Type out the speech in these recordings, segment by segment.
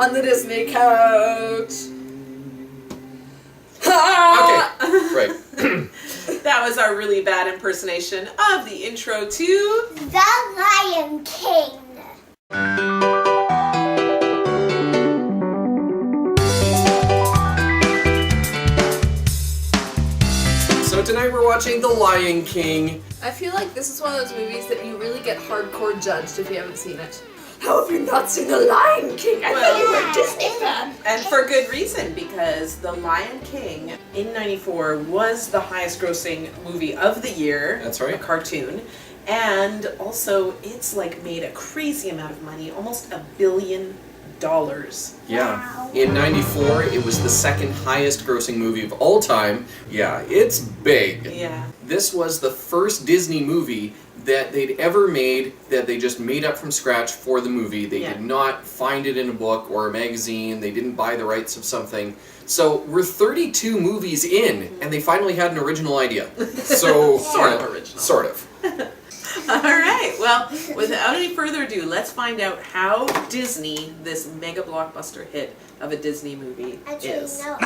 on the Disney couch. Okay, right. That was our really bad impersonation of the intro to The Lion King. So tonight we're watching The Lion King. I feel like this is one of those movies that you really get hardcore judged if you haven't seen it. How have you not seen The Lion King? I thought you were a Disney fan. And for good reason, because The Lion King in '94 was the highest grossing movie of the year. That's right. A cartoon. And also, it's like made a crazy amount of money, almost $1 billion. Yeah. In '94, it was the second highest grossing movie of all time. Yeah, it's big. Yeah. This was the first Disney movie that they'd ever made that they just made up from scratch for the movie. They did not find it in a book or a magazine. They didn't buy the rights of something. So we're 32 movies in, and they finally had an original idea. So Sort of original. Sort of. All right. Well, without any further ado, let's find out how Disney, this mega blockbuster hit of a Disney movie, is. No.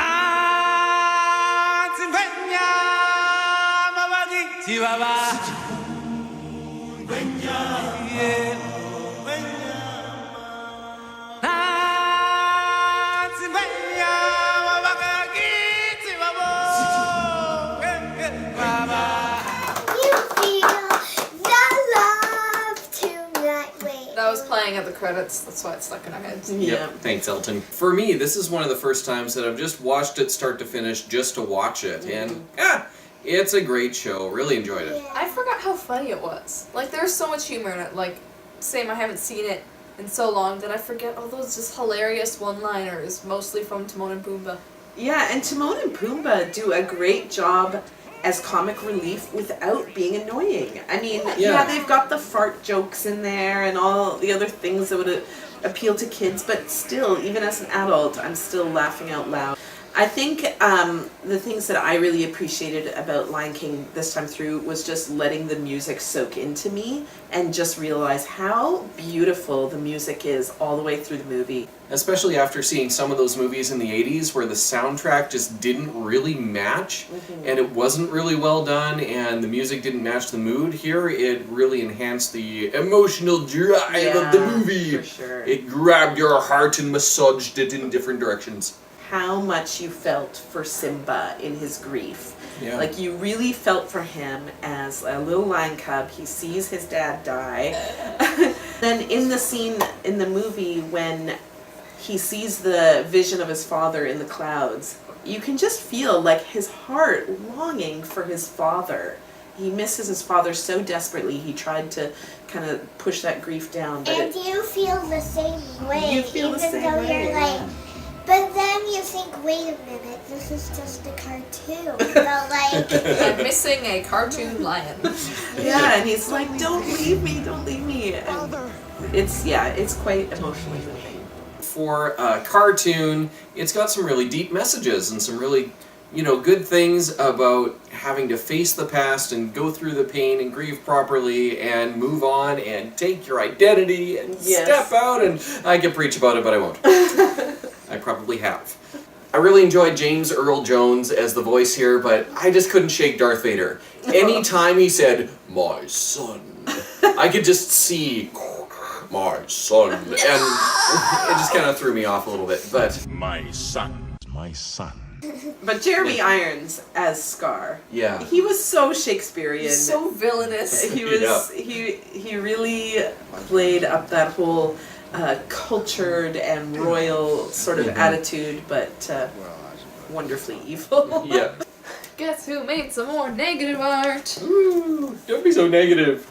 That was playing at the credits, that's why it's stuck in our heads. Yeah. Yep. Thanks, Elton. For me, this is one of the first times that I've just watched it start to finish just to watch it. And, it's a great show. Really enjoyed it. I forgot how funny it was. Like, there's so much humor in it. Like, same, I haven't seen it in so long that I forget all those just hilarious one-liners, mostly from Timon and Pumbaa. Yeah, and Timon and Pumbaa do a great job as comic relief without being annoying. I mean, yeah, they've got the fart jokes in there and all the other things that would appeal to kids, but still, even as an adult, I'm still laughing out loud. I think the things that I really appreciated about Lion King this time through was just letting the music soak into me and just realize how beautiful the music is all the way through the movie. Especially after seeing some of those movies in the 80s where the soundtrack just didn't really match and it wasn't really well done and the music didn't match the mood. Here it really enhanced the emotional drive of the movie. For sure. It grabbed your heart and massaged it in different directions. How much you felt for Simba in his grief. Yeah. Like, you really felt for him as a little lion cub. He sees his dad die. Then in the scene in the movie when he sees the vision of his father in the clouds, you can just feel like his heart longing for his father. He misses his father so desperately. He tried to kind of push that grief down. But And you feel the same way. You feel the same even though way, you're like, but then you think, wait a minute, this is just a cartoon. But like, I'm missing a cartoon lion. yeah, and he's like, don't leave me, don't leave me. And it's quite emotionally moving. For a cartoon, it's got some really deep messages and some really, good things about having to face the past and go through the pain and grieve properly and move on and take your identity and step out. And I could preach about it, but I won't. I probably have. I really enjoyed James Earl Jones as the voice here, but I just couldn't shake Darth Vader. Anytime he said, "My son," I could just see, "My son," and it just kind of threw me off a little bit, but... My son, my son. But Jeremy Irons as Scar, Yeah. he was so Shakespearean. He's so villainous. He was he really played up that whole cultured and royal sort of attitude, but wonderfully evil. Yeah. Guess who made some more negative art? Ooh, don't be so negative.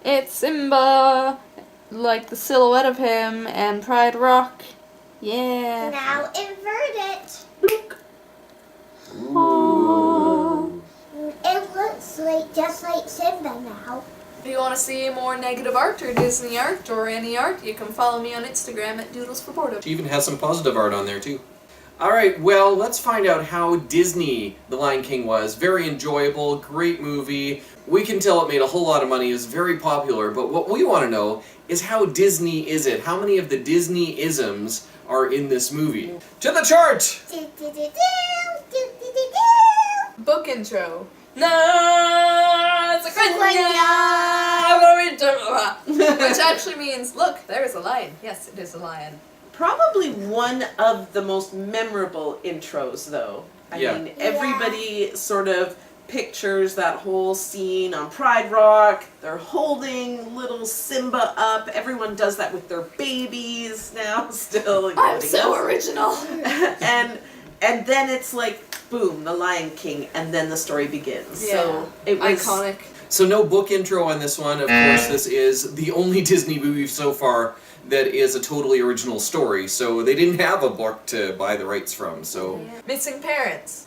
It's Simba, like the silhouette of him, and Pride Rock. Yeah. now invert it. Ooh. It looks like just like Simba now. If you want to see more negative art or Disney art or any art, you can follow me on Instagram at Doodles for Boredom. She even has some positive art on there too. Alright, well, let's find out how Disney The Lion King was. Very enjoyable, great movie. We can tell it made a whole lot of money, it was very popular, but what we want to know is how Disney is it? How many of the Disney-isms are in this movie? To the chart! Book intro. No, it's which actually means, look, there is a lion. Yes, it is a lion. Probably one of the most memorable intros, though. I mean, everybody sort of pictures that whole scene on Pride Rock. They're holding little Simba up. Everyone does that with their babies now, still. I'm so original. and then it's like, boom, the Lion King, and then the story begins. Yeah. So it was iconic. So no book intro on this one. Of course, this is the only Disney movie so far that is a totally original story. So they didn't have a book to buy the rights from. So Missing parents.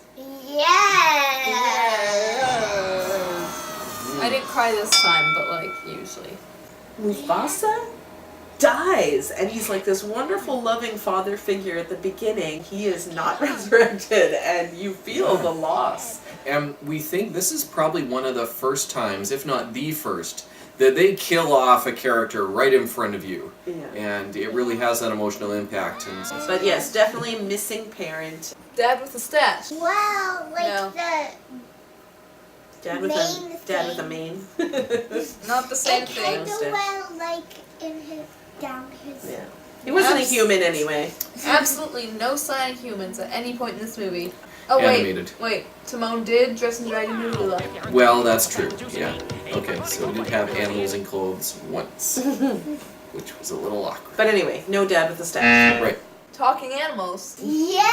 Yes. I didn't cry this time, but like usually. Mufasa dies, and he's like this wonderful, loving father figure at the beginning. He is not resurrected, and you feel the loss. and we think this is probably one of the first times, if not the first, that they kill off a character right in front of you. Yeah. And it really has that emotional impact. And But yes, definitely missing parent. Dad with a stash. Well, like No. Dad with a mane. Not the same it thing. kind of Mustache. went like in his down his. Yeah. He wasn't a human anyway. Absolutely no sign of humans at any point in this movie. Oh Animated. wait, Timon did dress in dragon noodle. well, that's true. Yeah. Okay, so we did have animals in clothes once, which was a little awkward. But anyway, no dad with a stash. Right. Talking animals. Yes.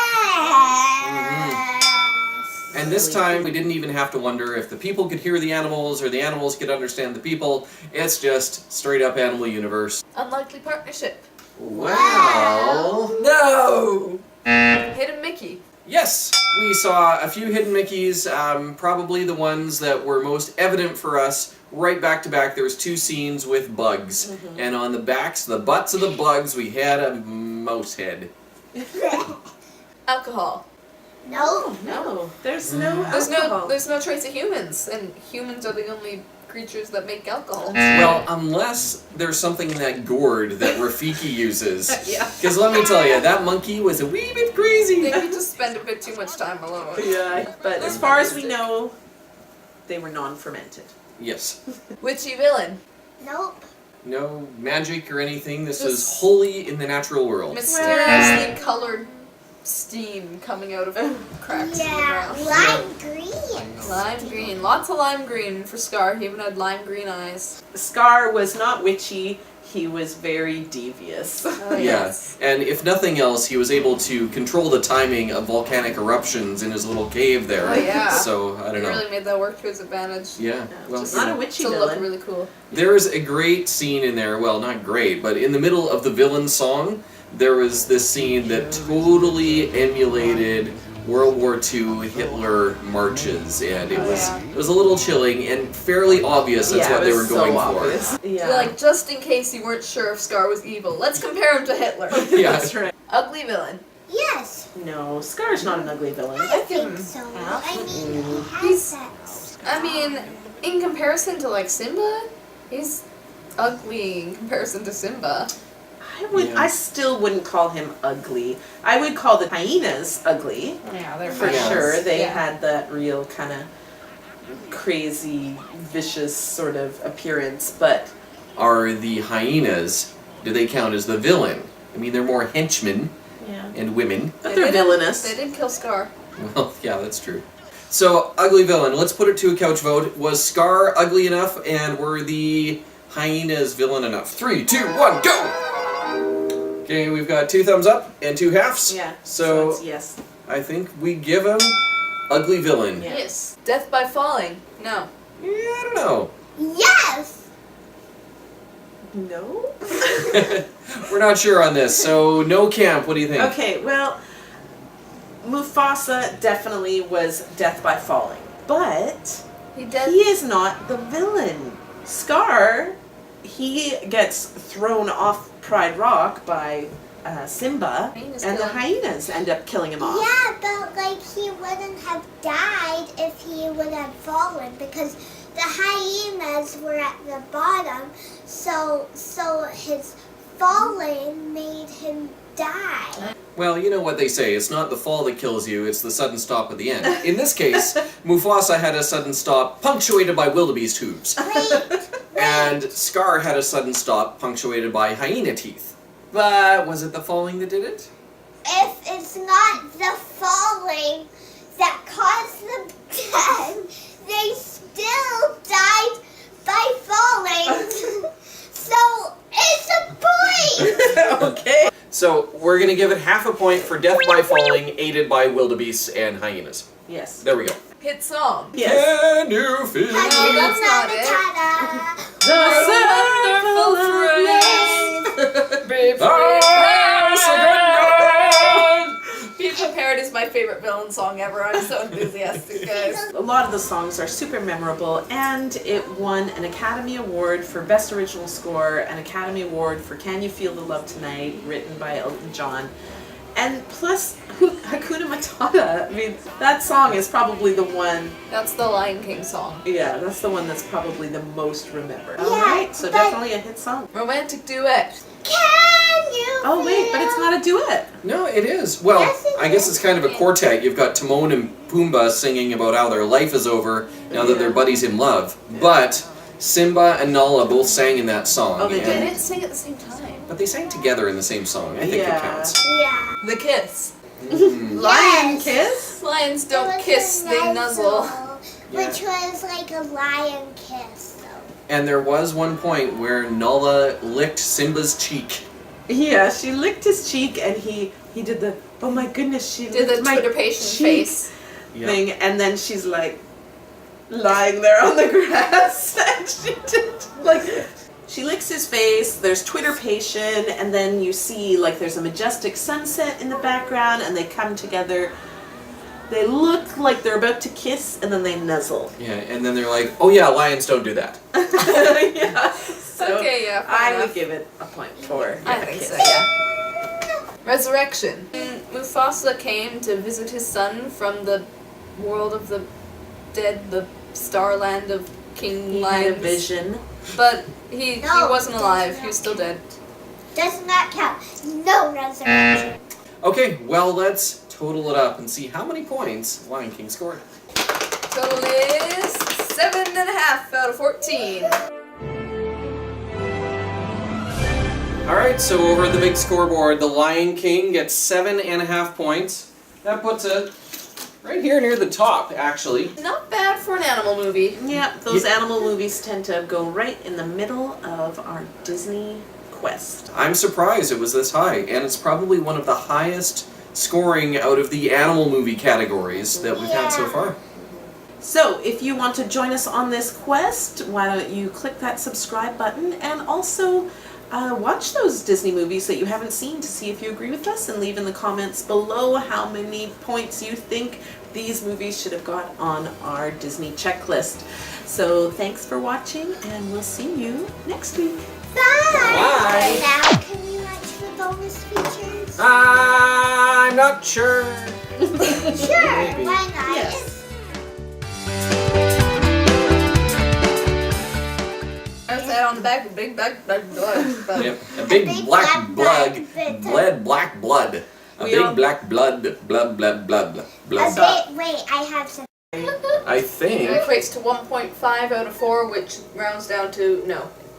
And this time, we didn't even have to wonder if the people could hear the animals or the animals could understand the people. It's just straight up animal universe. Unlikely partnership. Wow. No! Hidden Mickey. Yes, we saw a few hidden Mickeys, probably the ones that were most evident for us. Right back to back, there was two scenes with bugs. And on the backs, the butts of the bugs, we had a mouse head. Alcohol. No. No, there's no alcohol. There's no trace of humans, and humans are the only creatures that make alcohol. Well, unless there's something in that gourd that Rafiki uses. Yeah. Because let me tell you, that monkey was a wee bit crazy. They could just spend a bit too much time alone. Yeah, but as far as we know, they were non-fermented. Yes. Witchy villain. Nope. No magic or anything. This is Just- wholly in the natural world. Mysteriously colored steam coming out of cracks in the Yeah, ground. lime green. Lime green. Lots of lime green for Scar. He even had lime green eyes. Scar was not witchy, he was very devious. Oh, Yeah, yes. and if nothing else, he was able to control the timing of volcanic eruptions in his little cave there. Oh, yeah. So, I He don't know. really made that work to his advantage. Yeah, well, Just Not a witchy to villain. look really cool. there's a great scene in there, well, not great, but in the middle of the villain song, there was this scene that totally emulated World War II Hitler marches, and it was a little chilling and fairly obvious that's what they were going for. Yeah. Like, just in case you weren't sure if Scar was evil, let's compare him to Hitler. Yeah. That's right. Ugly villain. Yes. No, Scar's not an ugly villain. I give him think so. half. I mean, he He's- has that. I mean, in comparison to, like, Simba, he's ugly in comparison to Simba. I still wouldn't call him ugly. I would call the hyenas ugly. Yeah, they're For Yeah. sure. They Yeah. had that real kind of crazy, vicious sort of appearance, but Are the hyenas, do they count as the villain? I mean, they're more henchmen and women. but They they're did- villainous. They did kill Scar. Well, yeah, that's true. So, ugly villain. Let's put it to a couch vote. Was Scar ugly enough, and were the hyenas villain enough? 3, 2, 1, go! Okay, we've got 2 thumbs up and 2 halves. Yeah. So, it's yes. I think we give him ugly villain. Yeah. Yes. Death by falling. No. Yeah, I don't know. Yes. No. We're not sure on this, so no camp. What do you think? Okay, well, Mufasa definitely was death by falling, but He dead. he is not the villain. Scar, he gets thrown off Pride Rock by Simba, Hyenas and the kill him. hyenas end up killing him off. Yeah, but like he wouldn't have died if he would have fallen because the hyenas were at the bottom, so his falling made him die. Well, you know what they say, it's not the fall that kills you, it's the sudden stop at the end. In this case, Mufasa had a sudden stop punctuated by wildebeest hooves. Wait, And Scar had a sudden stop punctuated by hyena teeth. But was it the falling that did it? if it's not the falling that caused them death, they still died by falling. So it's a point. Okay. So we're gonna give it half a point for death by falling, aided by wildebeests and hyenas. Yes. There we go. Hit song. Yes. Can you feel that's not it. The circle of life. Be Prepared is my favorite villain song ever. I'm so enthusiastic, guys. A lot of the songs are super memorable, and it won an Academy Award for Best Original Score, an Academy Award for Can You Feel the Love Tonight, written by Elton John. And plus, Hakuna Matata. I mean, that song is probably the one, That's the Lion King song. yeah, that's the one that's probably the most remembered. Yeah, Alright, so but- definitely a hit song. Romantic duet. Can you Oh wait, but it's feel- not a duet. No, it is. Well, Yes, it I guess is. it's kind of a quartet. You've got Timon and Pumbaa singing about how their life is over now that their buddy's in love. But Simba and Nala both sang in that song. Oh, they They did? didn't sing at the same time. But they sang together in the same song. I think it Yeah. counts. Yeah. The kiss. Lion Yes. Kiss? Lions It don't was kiss, a they nuzzle. Which was like a lion kiss, though. And there was one point where Nala licked Simba's cheek. Yeah, she licked his cheek, and he did the, oh my goodness, she Did the licked my Twitter patient cheek face. thing, and then she's like lying there on the grass, and she did like she licks his face. There's Twitter patient, and then you see like there's a majestic sunset in the background, and they come together. They look like they're about to kiss, and then they nuzzle. Yeah, and then they're like, oh yeah, lions don't do that. Yeah. So Okay, yeah, fair I enough. would give it a point for I a think kiss. so, yeah. Resurrection. Mufasa came to visit his son from the world of the dead, the starland of King He had a Lions. vision. But he No, wasn't alive, does he was still dead. Does not count. No resurrection. Okay, well, let's total it up and see how many points Lion King scored. Total is 7.5 out of 14. Alright, so over at the big scoreboard, the Lion King gets 7.5 points. That puts it right here near the top, actually. Not bad for an animal movie. Yeah, those animal movies tend to go right in the middle of our Disney quest. I'm surprised it was this high, and it's probably one of the highest scoring out of the animal movie categories that we've had so Yeah. far. So, if you want to join us on this quest, why don't you click that subscribe button and also watch those Disney movies that you haven't seen to see if you agree with us, and leave in the comments below how many points you think these movies should have got on our Disney checklist. So, thanks for watching, and we'll see you next week. Bye. Bye. Now can we watch the bonus features? I'm not sure. Sure, Maybe. why not? Yes. There's that on the back, a big black blood. Yep, a big big black black blood, blood. black blood. A We big all- black blood, blood. Wait, I have some. I think. It equates to 1.5 out of 4, which rounds down to, no,